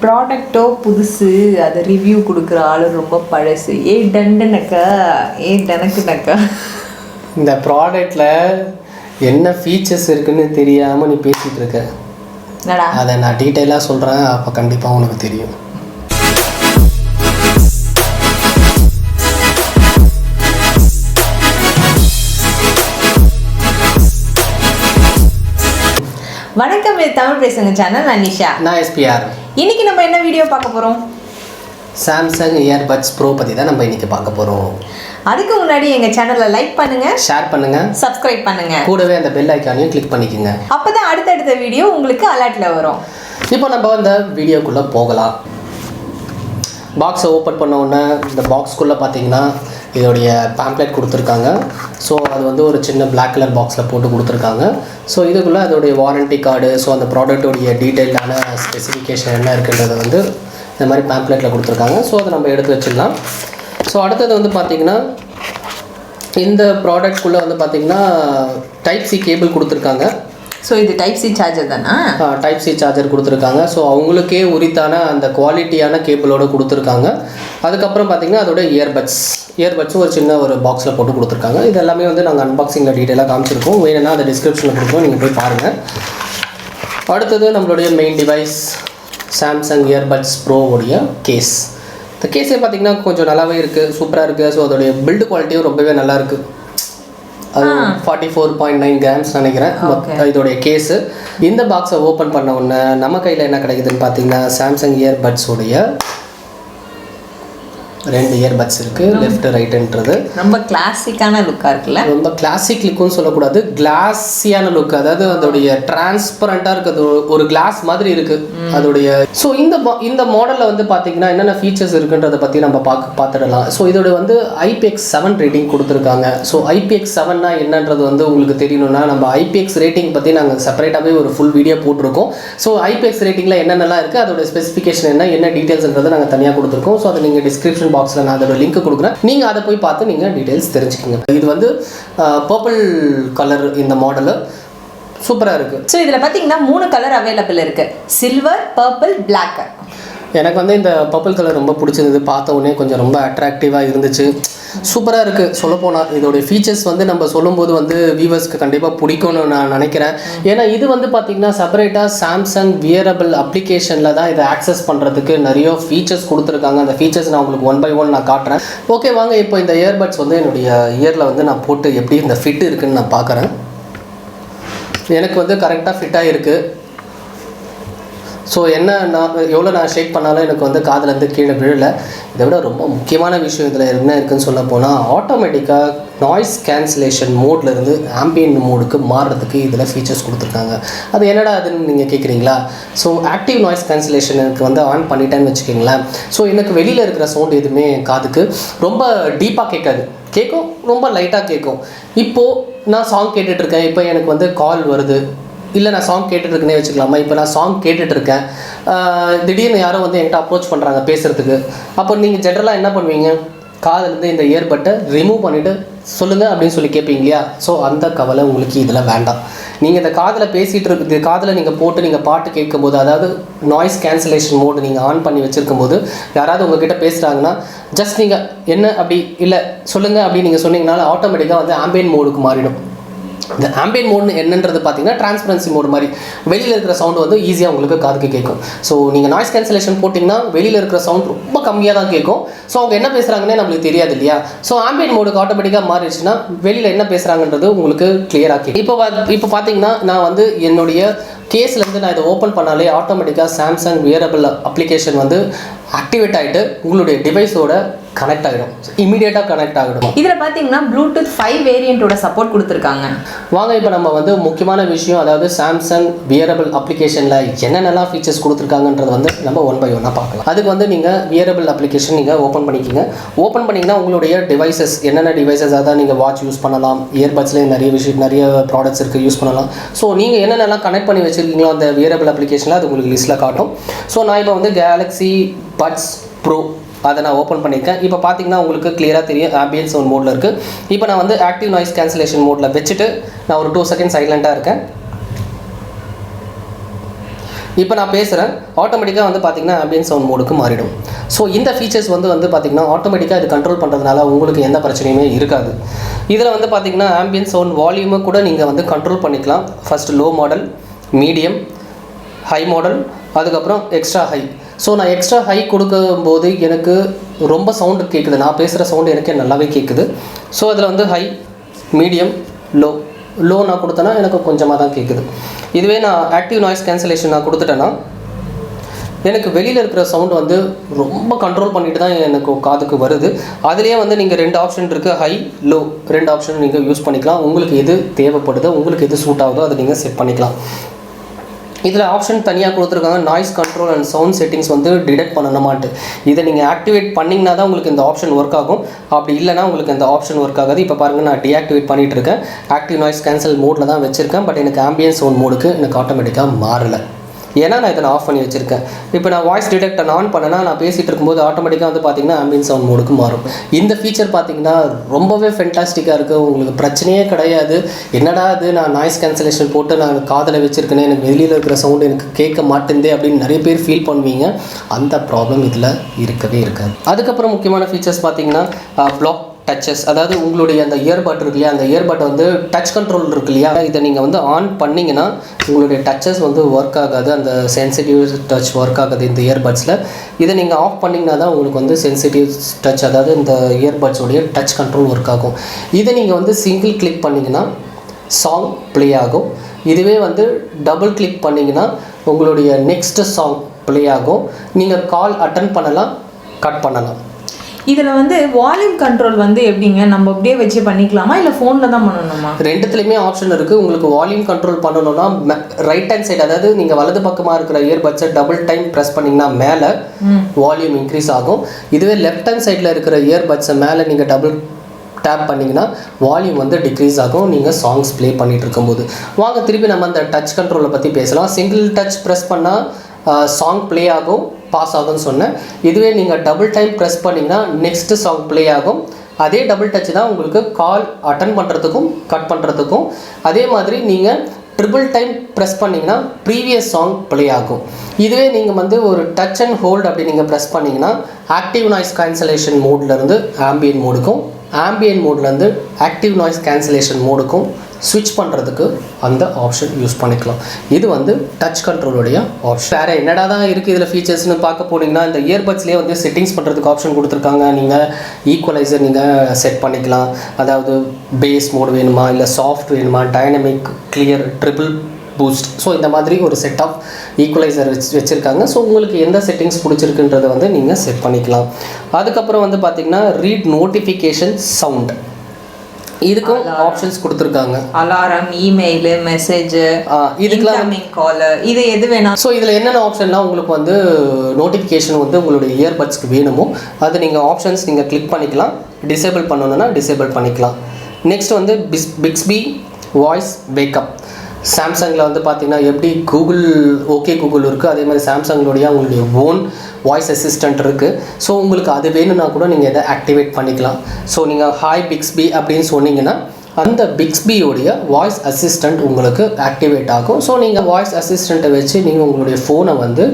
ப்ராடக்ட்டோ புதுசு, அதை ரிவ்யூ கொடுக்குற ஆள் ரொம்ப பழசு. டண்டுனக்கா டனக்குனக்கா. இந்த ப்ராடக்டில் என்ன ஃபீச்சர்ஸ் இருக்குன்னு தெரியாமல் நீ பேசிகிட்டு இருக்க. அதை நான் டீட்டெயிலாக சொல்கிறேன், அப்போ கண்டிப்பாக உனக்கு தெரியும். வணக்கம், இது தமிழ் பேசுங்க சேனல். நான் நிஷா. நான் எஸ்பிஆர். இன்னைக்கு நம்ம என்ன வீடியோ பார்க்க போகிறோம்? சாம்சங் இயர்பட்ஸ் ப்ரோ பற்றி தான் நம்ம இன்னைக்கு பார்க்க போகிறோம். அதுக்கு முன்னாடி எங்கள் சேனலை லைக் பண்ணுங்கள், ஷேர் பண்ணுங்கள், சப்ஸ்கிரைப் பண்ணுங்கள், கூடவே அந்த பெல் ஐக்கானையும் கிளிக் பண்ணிக்கோங்க. அப்போ தான் அடுத்தடுத்த வீடியோ உங்களுக்கு அலர்ட்டில் வரும். இப்போ நம்ம அந்த வீடியோக்குள்ளே போகலாம். பாக்ஸை ஓப்பன் பண்ண உடனே இந்த பாக்ஸ்குள்ளே பார்த்தீங்கன்னா இதோடைய பேம்ப்ளெட் கொடுத்துருக்காங்க. ஸோ அது வந்து ஒரு சின்ன பிளாக் கலர் பாக்ஸில் போட்டு கொடுத்துருக்காங்க. ஸோ இதுக்குள்ளே அதோடைய வாரண்ட்டி கார்டு, ஸோ அந்த ப்ராடக்டோடைய டீட்டெயிலான ஸ்பெசிஃபிகேஷன் என்ன இருக்குன்றதை வந்து இந்த மாதிரி பேம்ப்ளெட்டில் கொடுத்துருக்காங்க. ஸோ அதை நம்ம எடுத்து வச்சிடலாம். ஸோ அடுத்தது வந்து பார்த்திங்கன்னா இந்த ப்ராடக்ட்குள்ளே வந்து பார்த்திங்கன்னா டைப் சி கேபிள் கொடுத்துருக்காங்க. ஸோ இது டைப் சி சார்ஜர் தானா? டைப் சி சார்ஜர் கொடுத்துருக்காங்க. ஸோ அவங்களுக்கே உரித்தான அந்த குவாலிட்டியான கேபிளோடு கொடுத்துருக்காங்க. அதுக்கப்புறம் பார்த்திங்கன்னா அதோட இயர்பட்ஸும் ஒரு சின்ன ஒரு பாக்ஸில் போட்டு கொடுத்துருக்காங்க. இது எல்லாமே வந்து நாங்கள் அன்பாக்சிங்கில் டீட்டெயிலாக காமிச்சிருக்கோம். வேணும்னா அதை டிஸ்கிரிப்ஷனில் கொடுக்குறோம், நீங்கள் போய் பாருங்கள். அடுத்தது நம்மளுடைய மெயின் டிவைஸ் சாம்சங் இயர்பட்ஸ் ப்ரோவுடைய கேஸ். இந்த கேஸே பார்த்திங்கன்னா கொஞ்சம் நல்லாவே இருக்குது, சூப்பராக இருக்குது. ஸோ அதோடைய பில்டு குவாலிட்டியும் ரொம்பவே நல்லாயிருக்கு. அது 44.9 கிராம்ஸ் நினைக்கிறேன் இதோடைய கேஸு. இந்த பாக்ஸை ஓப்பன் பண்ண உடனே நம்ம கையில் என்ன கிடைக்குதுன்னு பார்த்தீங்கன்னா சாம்சங் இயர்பட்ஸோடைய 2 இயர்பட்ஸ் இருக்குது, லெஃப்ட் ரைட்டுன்றது. ரொம்ப கிளாசிக்கான லுக்காக இருக்குல்ல? ரொம்ப கிளாசிக் லுக்குன்னு சொல்லக்கூடாது, கிளாஸியான லுக். அதாவது அதோடைய டிரான்ஸ்பரண்ட்டாக இருக்குது, ஒரு கிளாஸ் மாதிரி இருக்குது அதோடைய. ஸோ இந்த மாடலில் வந்து பார்த்தீங்கன்னா என்னென்ன ஃபீச்சர்ஸ் இருக்குன்றதை பற்றி நம்ம பார்த்துடலாம். ஸோ இதோட வந்து IPX7 ரேட்டிங் கொடுத்துருக்காங்க. ஸோ IPX7னா என்னன்றது வந்து உங்களுக்கு தெரியணும்னா நம்ம IPX ரேட்டிங் பற்றி நாங்கள் செப்பரேட்டாகவே ஒரு ஃபுல் வீடியோ போட்டிருக்கோம். ஸோ IPX ரேட்டிங்கில் என்னென்னலாம் இருக்குது, அதோட ஸ்பெசிஃபிகேஷன் என்ன டீட்டெயில்ஸ்ன்றதை நாங்கள் தனியாக கொடுத்துருக்கோம். ஸோ அதை நீங்கள் டிஸ்கிரிப்ஷன் பாக்ஸில் நான் அதோட லிங்க் கொடுக்குறேன், நீங்கள் அதை போய் பார்த்து நீங்கள் டீட்டெயில்ஸ் தெரிஞ்சுக்கோங்க. இது வந்து பர்பிள் கலர் இந்த மாடலு சூப்பராக இருக்குது. ஸோ இதில் பார்த்தீங்கன்னா 3 கலர் அவைலபிள் இருக்குது, சில்வர், பர்பிள், பிளாக். எனக்கு வந்து இந்த பர்பிள் கலர் ரொம்ப பிடிச்சிருந்தது, பார்த்த உடனே கொஞ்சம் ரொம்ப அட்ராக்டிவாக இருந்துச்சு, சூப்பராக இருக்குது. சொல்லப்போனால் இதோடைய ஃபீச்சர்ஸ் வந்து நம்ம சொல்லும்போது வந்து வியூவர்ஸ்க்கு கண்டிப்பாக பிடிக்கும்னு நான் நினைக்கிறேன். ஏன்னா இது வந்து பார்த்திங்கன்னா செப்பரேட்டாக சாம்சங் வியரபிள் அப்ளிகேஷனில் தான் இதை ஆக்சஸ் பண்ணுறதுக்கு நிறைய ஃபீச்சர்ஸ் கொடுத்துருக்காங்க. அந்த ஃபீச்சர்ஸ் நான் உங்களுக்கு 1 by 1 நான் காட்டுறேன். ஓகே வாங்க, இப்போ இந்த இயர்பட்ஸ் வந்து என்னுடைய இயரில் வந்து நான் போட்டு எப்படி இந்த ஃபிட் இருக்குதுன்னு நான் பார்க்குறேன். எனக்கு வந்து கரெக்டாக ஃபிட்டாக இருக்குது. ஸோ எவ்வளோ நான் ஷேக் பண்ணாலும் எனக்கு வந்து காதுலேருந்து கீழே விழலை. இதை விட ரொம்ப முக்கியமான விஷயம் இதில் என்ன இருக்குதுன்னு சொல்ல போனால் ஆட்டோமேட்டிக்காக நாய்ஸ் கேன்சலேஷன் மோட்லேருந்து ஆம்பியன்ட் மோடுக்கு மாறுறதுக்கு இதில் ஃபீச்சர்ஸ் கொடுத்துருக்காங்க. அது என்னடா அதுன்னு நீங்கள் கேட்குறீங்களா? ஸோ ஆக்டிவ் நாய்ஸ் கேன்சலேஷனுக்கு வந்து ஆன் பண்ணிட்டேன்னு வச்சுக்கிங்களேன். ஸோ எனக்கு வெளியில் இருக்கிற சவுண்ட் எதுவுமே காதுக்கு ரொம்ப டீப்பாக கேட்கும், ரொம்ப லைட்டாக கேட்கும். இப்போது நான் சாங் கேட்டுட்ருக்கேன், இப்போ எனக்கு வந்து கால் வருது, இல்லை நான் சாங் கேட்டுட்ருக்கேனே வச்சுக்கலாமா. இப்போ நான் சாங் கேட்டுட்ருக்கேன், திடீர்னு யாரும் வந்து என்கிட்ட அப்ரோச் பண்ணுறாங்க பேசுகிறதுக்கு. அப்போ நீங்கள் ஜென்ரலாக என்ன பண்ணுவீங்க, காதுலேருந்து இந்த இயர்பட்டை ரிமூவ் பண்ணிவிட்டு சொல்லுங்கள் அப்படின்னு சொல்லி கேட்பீங்க இல்லையா? ஸோ அந்த கவலை உங்களுக்கு இதில் வேண்டாம். நீங்கள் இந்த காதில் பேசிகிட்டு இருக்குது, காதில் நீங்கள் போட்டு நீங்கள் பாட்டு கேட்கும்போது, அதாவது நாய்ஸ் கேன்சலேஷன் மோடு நீங்கள் ஆன் பண்ணி வச்சுருக்கும் போது யாராவது உங்ககிட்ட பேசுகிறாங்கன்னா ஜஸ்ட் நீங்கள் என்ன அப்படி இல்லை சொல்லுங்கள் அப்படின்னு நீங்கள் சொன்னீங்கனால ஆட்டோமேட்டிக்காக வந்து ஆம்பியன்ட் மோடுக்கு மாறிடும். இந்த ஆம்பியன்ட் மோட்னு என்னன்றது பார்த்தீங்கன்னா டிரான்ஸ்பரன்சி மோடு மாதிரி வெளியில் இருக்கிற சவுண்டு வந்து ஈஸியாக உங்களுக்கு காதுக்கு கேட்கும். ஸோ நீங்கள் நாய்ஸ் கேன்சலேஷன் போட்டிங்கன்னா வெளியில் இருக்கிற சவுண்ட் ரொம்ப கம்மியாக தான் கேட்கும். ஸோ அவங்க என்ன பேசுகிறாங்கன்னே நம்மளுக்கு தெரியாது இல்லையா? ஸோ ஆம்பியன்ட் மோடுக்கு ஆட்டோமேட்டிக்காக மாறிடுச்சுன்னா வெளியில் என்ன பேசுகிறாங்கன்றது உங்களுக்கு கிளியராக கேட்கும். இப்போ பார்த்தீங்கன்னா நான் வந்து என்னுடைய கேஸ்லேருந்து நான் இதை ஓப்பன் பண்ணாலே ஆட்டோமேட்டிக்காக சாம்சங் வியரபிள் அப்ளிகேஷன் வந்து ஆக்டிவேட் ஆகிட்டு உங்களுடைய டிவைஸோட கனெக்ட் ஆகிடும், இமீடியட்டாக கனெக்ட் ஆகிடும். இதில் பார்த்தீங்கன்னா ப்ளூடூத் 5 வேரியண்ட்டோட சப்போர்ட் கொடுத்துருக்காங்க. வாங்க இப்போ நம்ம வந்து முக்கியமான விஷயம், அதாவது சாம்சங் வியரபிள் அப்ளிகேஷனில் என்னென்னலாம் ஃபீச்சர்ஸ் கொடுத்துருக்காங்கன்றது வந்து நம்ம 1 by 1 பார்க்கலாம். அதுக்கு வந்து நீங்கள் வியரபிள் அப்ளிகேஷன் நீங்கள் ஓப்பன் பண்ணிக்கிங்க. ஓப்பன் பண்ணிங்கன்னா உங்களுடைய டிவைசஸ் என்னென்ன டிவைசஸ், அதாவது நீங்கள் வாட்ச் யூஸ் பண்ணலாம், இயர்பட்ஸ்லேயே நிறைய ப்ராடக்ட்ஸ் இருக்குது யூஸ் பண்ணலாம். ஸோ நீங்கள் என்னென்னலாம் கனெக்ட் பண்ணி வச்சுருக்கீங்களோ அந்த வியரபிள் அப்ளிகேஷனில் அது உங்களுக்கு லிஸ்ட்டில் காட்டும். ஸோ நான் இப்போ வந்து கேலக்ஸி பட்ஸ் ப்ரோ அதை நான் ஓப்பன் பண்ணியிருக்கேன். இப்போ பார்த்தீங்கன்னா உங்களுக்கு கிளியராக தெரியும் ஆம்பியன்ட் சவுண்ட் மோடில் இருக்குது. இப்போ நான் வந்து ஆக்டிவ் நாய்ஸ் கேன்சலேஷன் மோடில் வச்சுட்டு நான் ஒரு 2 செகண்ட் சைலண்ட்டாக இருக்கேன். இப்போ நான் பேசுகிறேன், ஆட்டோமேட்டிக்காக வந்து பார்த்திங்கன்னா ஆம்பியன்ட் சவுண்ட் மோடுக்கு மாறிடும். ஸோ இந்த ஃபீச்சர்ஸ் வந்து பார்த்திங்கன்னா ஆட்டோமேட்டிக்காக இது கண்ட்ரோல் பண்ணுறதுனால உங்களுக்கு எந்த பிரச்சனையுமே இருக்காது. இதில் வந்து பார்த்திங்கன்னா ஆம்பியன்ட் சவுண்ட் வால்யூமை கூட நீங்கள் வந்து கண்ட்ரோல் பண்ணிக்கலாம். First low model, medium, high model, அதுக்கப்புறம் எக்ஸ்ட்ரா ஹை. ஸோ நான் எக்ஸ்ட்ரா ஹை கொடுக்கும்போது எனக்கு ரொம்ப சவுண்டு கேட்குது, நான் பேசுகிற சவுண்டு எனக்கே நல்லாவே கேட்குது. ஸோ அதில் வந்து ஹை, மீடியம், லோ நான் கொடுத்தேன்னா எனக்கு கொஞ்சமாக தான் கேட்குது. இதுவே நான் ஆக்டிவ் நாய்ஸ் கேன்சலேஷன் நான் கொடுத்துட்டேன்னா எனக்கு வெளியில் இருக்கிற சவுண்டு வந்து ரொம்ப கண்ட்ரோல் பண்ணிட்டு தான் எனக்கு காதுக்கு வருது. அதுலேயே வந்து நீங்கள் 2 ஆப்ஷன் இருக்குது, ஹை, லோ, 2 ஆப்ஷன் நீங்கள் யூஸ் பண்ணிக்கலாம். உங்களுக்கு எது தேவைப்படுதோ, உங்களுக்கு எது சூட் ஆகுதோ அதை நீங்கள் செட் பண்ணிக்கலாம். இதில் ஆப்ஷன் தனியாக கொடுத்துருக்காங்க, noise control and sound settings வந்து டிடெக்ட் பண்ணணுமான்ட்டு. இதை நீங்கள் ஆக்டிவேட் பண்ணிங்கன்னா தான் உங்களுக்கு இந்த ஆப்ஷன் ஒர்க் ஆகும். அப்படி இல்லைனா உங்களுக்கு இந்த ஆப்ஷன் ஒர்க் ஆகாது. இப்போ பாருங்கள், நான் டீஆக்டிவேட் பண்ணிகிட்டு இருக்கேன். ஆக்டிவ் நாய்ஸ் கேன்சல் மோடில் தான் வச்சுருக்கேன். பட் எனக்கு ஆம்பியன்ட் சவுண்ட் மோடுக்கு எனக்கு ஆட்டோமேட்டிக்காக மாறலை, ஏன்னா நான் இதை ஆஃப் பண்ணி வச்சுருக்கேன். இப்போ நான் வாய்ஸ் டிடெக்டர் ஆன் பண்ணேன்னா நான் பேசிகிட்டு இருக்கும்போது ஆட்டோமேட்டிக்காக வந்து பார்த்திங்கன்னா ஆம்பியன்ட் சவுண்ட் மோடுக்கு மாறும். இந்த ஃபீச்சர் பார்த்திங்கன்னா ரொம்பவே ஃபென்டாஸ்டிக்காக இருக்குது. உங்களுக்கு பிரச்சனையே கிடையாது. என்னடா அது, நான் நாய்ஸ் கேன்சலேஷன் போட்டு நான் காதில் வச்சுருக்கேனே, எனக்கு வெளியில் இருக்கிற சவுண்டு எனக்கு கேட்க மாட்டேந்தே அப்படின்னு நிறைய பேர் ஃபீல் பண்ணுவீங்க. அந்த ப்ராப்ளம் இதில் இருக்கவே இருக்காது. அதுக்கப்புறம் முக்கியமான ஃபீச்சர்ஸ் பார்த்திங்கன்னா பிளாக் டச்சஸ், அதாவது உங்களுடைய அந்த இயர்பட் இருக்கு இல்லையா, அந்த இயர்பட் வந்து டச் கண்ட்ரோல் இருக்கு இல்லையா, இதை நீங்கள் வந்து ஆன் பண்ணிங்கன்னா உங்களுடைய டச்சஸ் வந்து ஒர்க் ஆகாது, அந்த சென்சிட்டிவ் டச் ஒர்க் ஆகாது இந்த இயர்பட்ஸில். இதை நீங்கள் ஆஃப் பண்ணிங்கன்னா தான் உங்களுக்கு வந்து சென்சிட்டிவ் டச், அதாவது இந்த இயர்பட்ஸோடைய டச் கண்ட்ரோல் ஒர்க் ஆகும். இதை நீங்கள் வந்து சிங்கிள் கிளிக் பண்ணிங்கன்னா சாங் ப்ளே ஆகும். இதுவே வந்து டபுள் கிளிக் பண்ணிங்கன்னா உங்களுடைய நெக்ஸ்ட் சாங் ப்ளே ஆகும். நீங்கள் கால் அட்டன் பண்ணலாம், கட் பண்ணலாம். இதில் வந்து வால்யூம் கண்ட்ரோல் வந்து எப்படிங்க, நம்ம அப்படியே வச்சு பண்ணிக்கலாமா இல்லை ஃபோனில் தான் பண்ணணுமா? ரெண்டுத்துலேயுமே ஆப்ஷன் இருக்குது. உங்களுக்கு வால்யூம் கண்ட்ரோல் பண்ணணும்னா ரைட் ஹேண்ட் சைடு, அதாவது நீங்கள் வலது பக்கமாக இருக்கிற இயர்பட்ஸை டபுள் டைம் ப்ரெஸ் பண்ணிங்கன்னா மேலே வால்யூம் இன்க்ரீஸ் ஆகும். இதுவே லெஃப்ட் ஹேண்ட் சைடில் இருக்கிற இயர்பட்ஸை மேலே நீங்கள் டபுள் டேப் பண்ணிங்கன்னா வால்யூம் வந்து டிக்ரீஸ் ஆகும் நீங்கள் சாங்ஸ் ப்ளே பண்ணிகிட்டு இருக்கும்போது. வாங்க திருப்பி நம்ம அந்த டச் கண்ட்ரோலை பற்றி பேசலாம். சிங்கிள் டச் ப்ரெஸ் பண்ணால் சாங் ப்ளே ஆகும், பாஸ் ஆகும்னு சொன்னேன். இதுவே நீங்கள் டபுள் டைம் ப்ரெஸ் பண்ணிங்கன்னா நெக்ஸ்ட்டு சாங் ப்ளே ஆகும். அதே டபுள் டச் தான் உங்களுக்கு கால் அட்டன் பண்ணுறதுக்கும் கட் பண்ணுறதுக்கும். அதே மாதிரி நீங்கள் ட்ரிபிள் டைம் ப்ரெஸ் பண்ணிங்கன்னா ப்ரீவியஸ் சாங் ப்ளே ஆகும். இதுவே நீங்கள் வந்து ஒரு டச் அண்ட் ஹோல்டு அப்படி நீங்கள் ப்ரெஸ் பண்ணிங்கன்னா ஆக்டிவ் நாய்ஸ் கேன்சலேஷன் மோட்லேருந்து ஆம்பியன்ட் மோடுக்கும், ஆம்பியன்ட் மோட்லேருந்து ஆக்டிவ் நாய்ஸ் கேன்சலேஷன் மோடுக்கும் ஸ்விட்ச் பண்ணுறதுக்கு அந்த ஆப்ஷன் யூஸ் பண்ணிக்கலாம். இது வந்து டச் கண்ட்ரோலுடைய ஆப்ஷன். வேறு என்னடா தான் இருக்குது இதில் ஃபீச்சர்ஸ்னு பார்க்க போனீங்கன்னா, இந்த இயர்பட்ஸ்லேயே வந்து செட்டிங்ஸ் பண்ணுறதுக்கு ஆப்ஷன் கொடுத்துருக்காங்க. நீங்கள் ஈக்குவலைசர் நீங்கள் செட் பண்ணிக்கலாம். அதாவது பேஸ் மோட் வேணுமா, இல்லை சாஃப்ட் வேணுமா, dynamic, clear, triple boost. So இந்த மாதிரி ஒரு செட் ஆஃப் ஈக்குவலைசர் வச்சுருக்காங்க. ஸோ உங்களுக்கு எந்த செட்டிங்ஸ் பிடிச்சிருக்குன்றதை வந்து நீங்கள் செட் பண்ணிக்கலாம். அதுக்கப்புறம் வந்து பார்த்திங்கன்னா ரீட் நோட்டிஃபிகேஷன் சவுண்ட், இதுக்கும் ஆப்ஷன்ஸ் கொடுத்துருக்காங்க. அலாரம், இமெயிலு, மெசேஜ், இதுக்கெல்லாம் கால், இது எது வேணாம். ஸோ இதில் என்னென்ன ஆப்ஷன்லாம் உங்களுக்கு வந்து நோட்டிஃபிகேஷன் வந்து உங்களுடைய இயர்பட்ஸ்க்கு வேணுமோ அது நீங்கள் ஆப்ஷன்ஸ் நீங்கள் கிளிக் பண்ணிக்கலாம். டிசேபிள் பண்ணணுன்னா டிசேபிள் பண்ணிக்கலாம். நெக்ஸ்ட் வந்து பிக்ஸ்பி வாய்ஸ் வேக்கப். சாம்சங்கில் வந்து பார்த்திங்கன்னா எப்படி கூகுள் ஓகே கூகுள் இருக்குது, அதே மாதிரி சாம்சங்களுடைய உங்களுடைய ஓன் வாய்ஸ் அசிஸ்டண்ட் இருக்குது. ஸோ உங்களுக்கு அது வேணும்னா கூட நீங்கள் இதை ஆக்டிவேட் பண்ணிக்கலாம். ஸோ நீங்கள் ஹாய் பிக்ஸ்பி அப்படின்னு சொன்னீங்கன்னா அந்த பிக்ஸ்பியோடைய வாய்ஸ் அசிஸ்டண்ட் உங்களுக்கு ஆக்டிவேட் ஆகும். ஸோ நீங்கள் வாய்ஸ் அசிஸ்டண்ட்டை வச்சு நீங்கள் உங்களுடைய ஃபோனை வந்து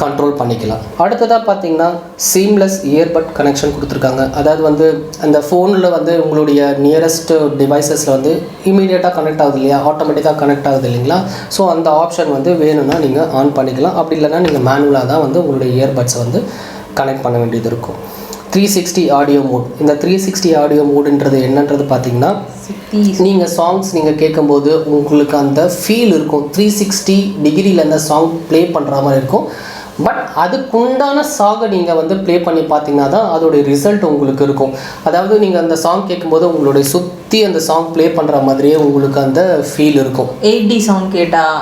கண்ட்ரோல் பண்ணிக்கலாம். அடுத்ததாக பார்த்தீங்கன்னா சீம்லெஸ் இயர்பட் கனெக்ஷன் கொடுத்துருக்காங்க. அதாவது வந்து அந்த ஃபோனில் வந்து உங்களுடைய நியரஸ்ட் டிவைசஸில் வந்து இமீடியட்டாக கனெக்ட் ஆகுது இல்லையா, ஆட்டோமேட்டிக்காக கனெக்ட் ஆகுது இல்லைங்களா. ஸோ அந்த ஆப்ஷன் வந்து வேணும்னா நீங்கள் ஆன் பண்ணிக்கலாம். அப்படி இல்லைனா நீங்கள் மேனுவலாக தான் வந்து உங்களுடைய இயர்பட்ஸை வந்து கனெக்ட் பண்ண வேண்டியது இருக்கும். 360 ஆடியோ மோட். இந்த 360 ஆடியோ மோடுன்றது என்னன்றது பார்த்தீங்கன்னா, நீங்கள் சாங்ஸ் நீங்கள் கேட்கும்போது உங்களுக்கு அந்த ஃபீல் இருக்கும். 360 டிகிரியில் அந்த சாங் ப்ளே பண்ணுற மாதிரி இருக்கும். பட் அதுக்குண்டான சாங்கை நீங்கள் வந்து ப்ளே பண்ணி பார்த்தீங்கன்னா தான் அதோடைய ரிசல்ட் உங்களுக்கு இருக்கும். அதாவது நீங்கள் அந்த சாங் கேட்கும்போது உங்களுடைய சுற்றி அந்த சாங் ப்ளே பண்ணுற மாதிரியே உங்களுக்கு அந்த ஃபீல் இருக்கும். 8D சாங் கேட்டால்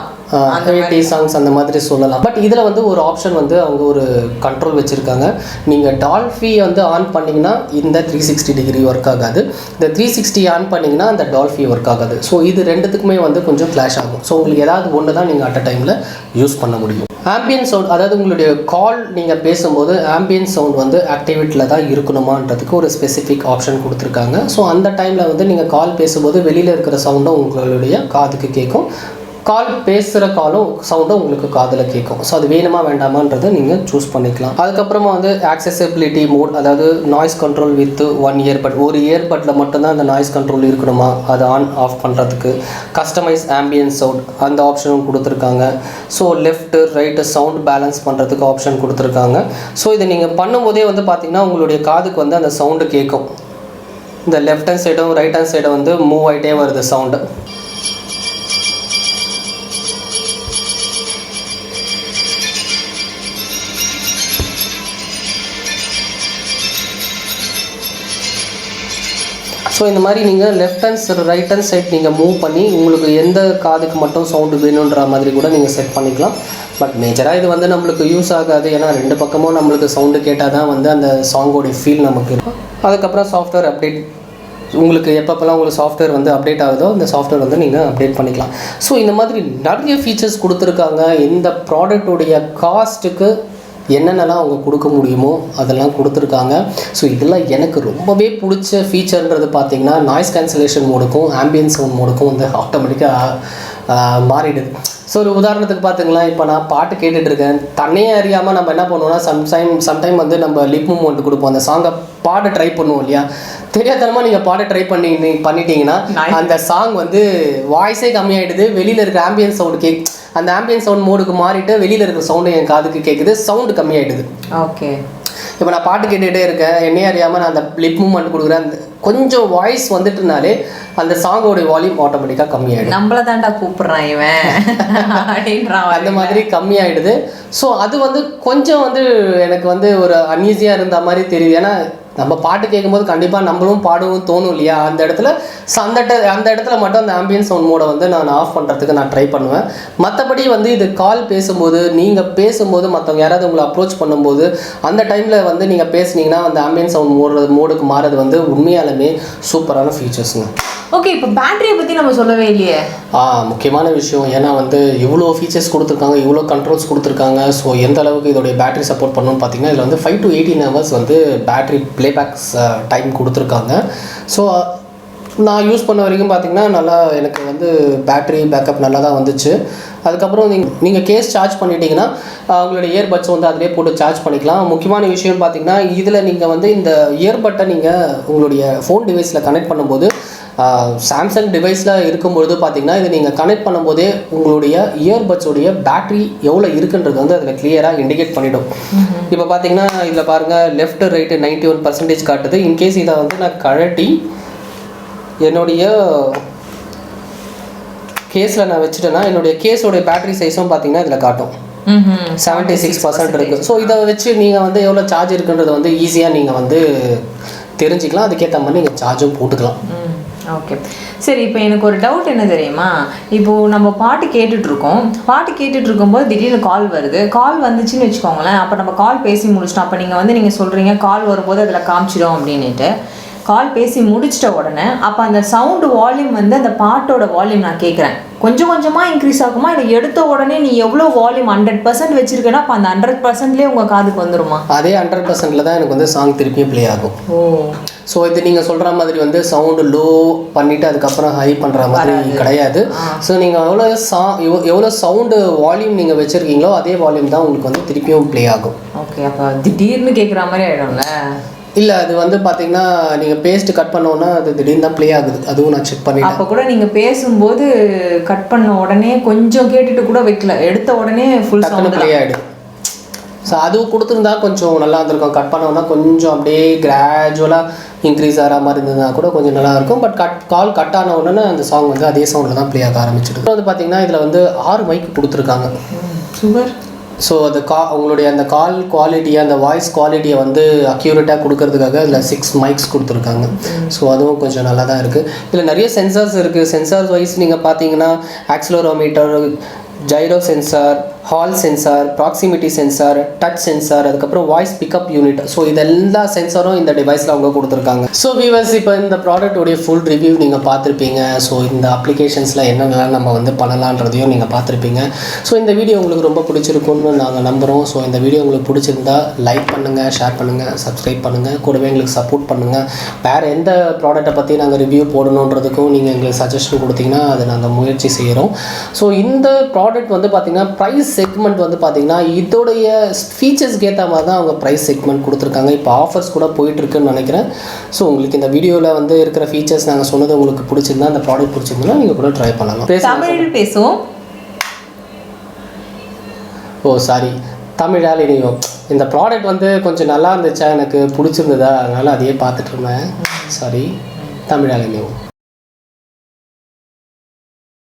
80 சாங்ஸ் அந்த மாதிரி சொல்லலாம். பட் இதில் வந்து ஒரு ஆப்ஷன் வந்து அவங்க ஒரு கண்ட்ரோல் வச்சுருக்காங்க. நீங்கள் டால்ஃபி வந்து ஆன் பண்ணிங்கன்னா இந்த 360 டிகிரி ஒர்க் ஆகாது. இந்த 360 ஆன் பண்ணிங்கன்னா அந்த டால்ஃபி ஒர்க் ஆகாது. ஸோ இது ரெண்டுத்துக்குமே வந்து கொஞ்சம் கிளாஷ் ஆகும். ஸோ உங்களுக்கு ஏதாவது ஒன்று தான் நீங்கள் அட் அ டைமில் யூஸ் பண்ண முடியும். ஆம்பியன்ட் சவுண்ட், அதாவது உங்களுடைய கால் நீங்கள் பேசும்போது ஆம்பியன்ட் சவுண்ட் வந்து ஆக்டிவேட்டில் தான் இருக்கணுமான்றதுக்கு ஒரு ஸ்பெசிஃபிக் ஆப்ஷன் கொடுத்துருக்காங்க. ஸோ அந்த டைமில் வந்து நீங்கள் கால் பேசும்போது வெளியில் இருக்கிற சவுண்டும் உங்களுடைய காதுக்கு கேட்கும். கால் பேசுகிற காலும் சவுண்டும் உங்களுக்கு காதில் கேட்கும். ஸோ அது வேணுமா வேண்டாமான்றதை நீங்கள் சூஸ் பண்ணிக்கலாம். அதுக்கப்புறமா வந்து ஆக்சசிபிலிட்டி மோட், அதாவது நாய்ஸ் கண்ட்ரோல் வித் 1 இயர்பட். ஒரு இயர்பட்டில் மட்டும்தான் அந்த நாய்ஸ் கண்ட்ரோல் இருக்கணுமா, அது ஆன் ஆஃப் பண்ணுறதுக்கு. கஸ்டமைஸ் ஆம்பியன்ஸ் சவுண்ட் அந்த ஆப்ஷனும் கொடுத்துருக்காங்க. So left right sound balance பண்ணுறதுக்கு ஆப்ஷன் கொடுத்துருக்காங்க. ஸோ இதை நீங்கள் பண்ணும்போதே வந்து பார்த்திங்கன்னா உங்களுடைய காதுக்கு வந்து அந்த சவுண்டு கேட்கும். இந்த லெஃப்ட் ஹேண்ட் சைடும் ரைட் ஹேண்ட் சைடும் வந்து மூவ் ஆகிட்டே வருது சவுண்டு. ஸோ இந்த மாதிரி நீங்கள் left hand right hand side நீங்கள் மூவ் பண்ணி உங்களுக்கு எந்த காதுக்கு மட்டும் சவுண்டு வேணுன்ற மாதிரி கூட நீங்கள் செட் பண்ணிக்கலாம். பட் மேஜராக இது வந்து நம்மளுக்கு யூஸ் ஆகாது. ஏன்னா 2 பக்கமும் நம்மளுக்கு சவுண்டு கேட்டால் தான் வந்து அந்த சாங்கோடைய ஃபீல் நமக்கு இருக்கும். அதுக்கப்புறம் சாஃப்ட்வேர் அப்டேட், உங்களுக்கு எப்பப்பெல்லாம் உங்களுக்கு சாஃப்ட்வேர் வந்து அப்டேட் ஆகுதோ அந்த சாஃப்ட்வேர் வந்து நீங்கள் அப்டேட் பண்ணிக்கலாம். ஸோ இந்த மாதிரி நிறைய ஃபீச்சர்ஸ் கொடுத்துருக்காங்க. இந்த ப்ராடக்டுடைய காஸ்ட்டுக்கு என்னென்னலாம் அவங்க கொடுக்க முடியுமோ அதெல்லாம் கொடுத்துருக்காங்க. ஸோ இதெல்லாம் எனக்கு ரொம்பவே பிடிச்ச ஃபீச்சர்ன்றது பார்த்திங்கன்னா நாய்ஸ் கேன்சலேஷன் மோடுக்கும் ஆம்பியன்ஸ் சவுண்ட் மோடுக்கும் வந்து ஆட்டோமேட்டிக்காக மாறிடுது. ஸோ ஒரு உதாரணத்துக்கு பார்த்துங்களா, இப்போ நான் பாட்டு கேட்டுட்ருக்கேன், தன்னையே அறியாமல் நம்ம என்ன பண்ணுவோம்னா சம்டைம் வந்து நம்ம லிப் மூவ்மெண்ட் கொடுப்போம். அந்த சாங்கை பாட ட்ரை பண்ணுவோம் இல்லையா, தெரியாதனமாக நீங்கள் பாட ட்ரை பண்ணிட்டீங்கன்னா அந்த சாங் வந்து வாய்ஸே கம்மியாகிடுது. வெளியில் இருக்கிற ஆம்பியன்ஸ் சவுண்டு அந்த ஆம்பியன்ஸ் சவுண்ட் மோடுக்கு மாறிட்டு வெளியில் இருக்கிற சவுண்டு என் காதுக்கு கேட்குது, சவுண்டு கம்மியாகிடுது. ஓகே, இப்போ நான் பாட்டு கேட்டுகிட்டே இருக்கேன், என்னையே அறியாமல் நான் அந்த லிப் மூவ்மெண்ட் கொடுக்குறேன், அந்த கொஞ்சம் வாய்ஸ் வந்துட்டுனாலே அந்த சாங்கோடைய வால்யூம் ஆட்டோமேட்டிக்காக கம்மியாகிடும். நம்மள தாண்டா கூப்பிட்றான் இவன் அப்படின்றான், அந்த மாதிரி கம்மியாகிடுது. ஸோ அது வந்து கொஞ்சம் வந்து எனக்கு வந்து ஒரு அன்ஈஸியாக இருந்த மாதிரி தெரியுது. ஏன்னா நம்ம பாட்டு கேட்கும்போது கண்டிப்பாக நம்மளும் பாடவும் தோணும் இல்லையா, அந்த இடத்துல அந்த இடத்துல மட்டும் அந்த ஆம்பியன்ஸ் சவுண்ட் மோடை வந்து நான் ஆஃப் பண்ணுறதுக்கு நான் ட்ரை பண்ணுவேன். மற்றபடி வந்து இது கால் பேசும்போது, நீங்கள் பேசும்போது மற்றவங்க யாராவது உங்களை அப்ரோச் பண்ணும்போது அந்த டைமில் வந்து நீங்கள் பேசுனீங்கன்னா அந்த ஆம்பியன்ஸ் சவுண்ட் மோடுக்கு மாறது வந்து உண்மையாலுமே சூப்பரான ஃபீச்சர்ஸுங்க. ஓகே, இப்போ பேட்டரியை பற்றி நம்ம சொல்லவே இல்லையே. முக்கியமான விஷயம். ஏன்னா வந்து இவ்வளோ ஃபீச்சர்ஸ் கொடுத்துருக்காங்க, இவ்வளோ கண்ட்ரோல்ஸ் கொடுத்துருக்காங்க. ஸோ எந்த அளவுக்கு இதோடைய பேட்டரி சப்போர்ட் பண்ணணும்னு பார்த்தீங்கன்னா இதில் வந்து 5 to 18 hours வந்து பேட்டரி ப்ளேபேக்ஸ் டைம் கொடுத்துருக்காங்க. ஸோ நான் யூஸ் பண்ண வரைக்கும் பார்த்திங்கன்னா நல்லா எனக்கு வந்து பேட்டரி பேக்கப் நல்லா தான் வந்துச்சு. அதுக்கப்புறம் நீங்கள் கேஸ் சார்ஜ் பண்ணிட்டீங்கன்னா உங்களுடைய இயர்பட்ஸ் வந்து அதிலே போட்டு சார்ஜ் பண்ணிக்கலாம். முக்கியமான விஷயம் பார்த்திங்கன்னா இதில் நீங்கள் வந்து இந்த இயர்பட்டை நீங்கள் உங்களுடைய ஃபோன் டிவைஸில் கனெக்ட் பண்ணும்போது சாம்சங் டிவைஸில் இருக்கும்பொழுது பார்த்திங்கன்னா இதை நீங்கள் கனெக்ட் பண்ணும்போதே உங்களுடைய இயர்பட்ஸோடைய பேட்ரி எவ்வளோ இருக்குன்றது வந்து அதில் கிளியராக இண்டிகேட் பண்ணிவிடும். இப்போ பார்த்திங்கன்னா இதில் பாருங்கள் லெஃப்ட் ரைட்டு 91% காட்டுது. இன்கேஸ் இதை வந்து நான் கழட்டி என்னுடைய கேஸில் நான் வச்சுட்டேன்னா என்னுடைய கேஸோடைய பேட்டரி சைஸும் பார்த்திங்கன்னா இதில் காட்டும் 76% இருக்குது. ஸோ இதை வச்சு நீங்கள் வந்து எவ்வளோ சார்ஜ் இருக்குன்றதை வந்து ஈஸியாக நீங்கள் வந்து தெரிஞ்சுக்கலாம். அதுக்கேற்ற மாதிரி நீங்கள் சார்ஜும் போட்டுக்கலாம். ஓகே, சரி. இப்போ எனக்கு ஒரு டவுட் என்ன தெரியுமா, இப்போது நம்ம பாட்டு கேட்டுட்ருக்கோம், பாட்டு கேட்டுட்டு இருக்கும்போது திடீர்னு கால் வருது. கால் வந்துச்சுன்னு வச்சுக்கோங்களேன், அப்போ நம்ம கால் பேசி முடிச்சிட்டோம். அப்போ நீங்கள் சொல்கிறீங்க கால் வரும்போது அதில் காமிச்சிடும் அப்படின்ட்டு. கால் பேசி முடிச்சிட்ட உடனே அப்போ அந்த சவுண்டு வால்யூம் வந்து அந்த பாட்டோட வால்யூம் நான் கேட்குறேன், கொஞ்சம் கொஞ்சமாக இன்க்ரீஸ் ஆகுமா, இல்லை எடுத்த உடனே நீ எவ்வளோ வால்யூம் 100% வச்சுருக்கேன்னா அப்போ அந்த 100%லேயே உங்கள் காதுக்கு வந்துடுமா? அதே 100%ல தான் எனக்கு வந்து சாங் திருப்பியும் ப்ளே ஆகும். ஓ, ஸோ இது நீங்கள் சொல்கிற மாதிரி வந்து சவுண்டு லோ பண்ணிவிட்டு அதுக்கப்புறம் ஹை பண்ணுற மாதிரி கிடையாது. ஸோ நீங்கள் எவ்வளோ சவுண்டு வால்யூம் நீங்கள் வச்சுருக்கீங்களோ அதே வால்யூம் தான் உங்களுக்கு வந்து திருப்பியும் ப்ளே ஆகும். ஓகே, அப்போ திடீர்னு கேட்குற மாதிரி ஆகிடும்ல? இல்லை, அது வந்து பார்த்தீங்கன்னா நீங்கள் பேஸ்ட் கட் பண்ணோன்னா அது திடீர்னு தான் ப்ளே ஆகுது. அதுவும் நான் செக் பண்ணிட்டேன். அப்போ கூட நீங்கள் பேசும்போது கட் பண்ண உடனே கொஞ்சம் கேட்டுட்டு கூட வைக்கல, எடுத்த உடனே ஃபுல் சவுண்ட் ப்ளே ஆகிடும். ஸோ அதுவும் கொடுத்துருந்தா கொஞ்சம் நல்லா இருந்திருக்கும். கட் பண்ணோன்னா கொஞ்சம் அப்படியே கிராஜுவலாக இன்க்ரீஸ் ஆகிற மாதிரி இருந்ததுனா கூட கொஞ்சம் நல்லாயிருக்கும். பட் கால் கட் ஆன உடனே அந்த சாங் வந்து அதே சவுண்டில் தான் ப்ளே ஆக ஆரம்பிச்சிடுது. வந்து பார்த்திங்கன்னா இதில் வந்து 6 மைக் கொடுத்துருக்காங்க. சூப்பர். ஸோ அது உங்களுடைய அந்த கால் குவாலிட்டியை, அந்த வாய்ஸ் குவாலிட்டியை வந்து அக்யூரேட்டாக கொடுக்கறதுக்காக இதில் 6 மைக்ஸ் கொடுத்துருக்காங்க. ஸோ அதுவும் கொஞ்சம் நல்லா தான் இருக்குது. இதில் நிறைய சென்சார்ஸ் இருக்குது. சென்சார் வைஸ் நீங்கள் பார்த்தீங்கன்னா accelerometer, gyro sensor, hall sensor, proximity sensor, touch sensor, அதுக்கப்புறம் வாய்ஸ் பிக்கப் யூனிட். ஸோ இது எல்லா சென்சாரும் இந்த டிவைஸில் அவங்க கொடுத்துருக்காங்க. ஸோ வியூவர்ஸ், இப்போ இந்த ப்ராடக்டோடைய ஃபுல் ரிவ்யூ நீங்கள் பார்த்துருப்பீங்க. ஸோ இந்த அப்ளிகேஷன்ஸில் என்னென்னலாம் நம்ம வந்து பண்ணலான்றதையும் நீங்கள் பார்த்துருப்பீங்க. ஸோ இந்த வீடியோ உங்களுக்கு ரொம்ப பிடிச்சிருக்குன்னு நாங்கள் நம்புகிறோம். ஸோ இந்த வீடியோ உங்களுக்கு பிடிச்சிருந்தா லைக் பண்ணுங்கள், ஷேர் பண்ணுங்கள், சப்ஸ்கிரைப் பண்ணுங்கள், கூடவே எங்களுக்கு சப்போர்ட் பண்ணுங்கள். வேறு எந்த ப்ராடக்ட்டை பற்றி நாங்கள் ரிவ்யூ போடணுன்றதுக்கும் நீங்கள் எங்களுக்கு சஜஷன் கொடுத்தீங்கன்னா அதை நாங்கள் முயற்சி செய்கிறோம். ஸோ இந்த ப்ராடக்ட் வந்து பார்த்திங்கன்னா ப்ரைஸ் செக்மெண்ட் வந்து பார்த்திங்கன்னா இதோடைய ஃபீச்சர்ஸ்க்கு ஏற்ற மாதிரி தான் அவங்க ப்ரைஸ் செக்மெண்ட் கொடுத்துருக்காங்க. இப்போ ஆஃபர்ஸ் கூட போயிட்டுருக்குன்னு நினைக்கிறேன். ஸோ உங்களுக்கு இந்த வீடியோவில் வந்து இருக்கிற ஃபீச்சர்ஸ் நாங்கள் சொன்னது உங்களுக்கு பிடிச்சிருந்தா, அந்த ப்ராடக்ட் பிடிச்சிருந்தா நீங்கள் கூட ட்ரை பண்ணலாம். தமிழ் பேசுவோம். சாரி, தமிழால் இணையும். இந்த ப்ராடக்ட் வந்து கொஞ்சம் நல்லா இருந்துச்சா, எனக்கு பிடிச்சிருந்ததா, அதனால் அதையே பார்த்துட்டு இருந்தேன். சாரி, தமிழால் இணையும்.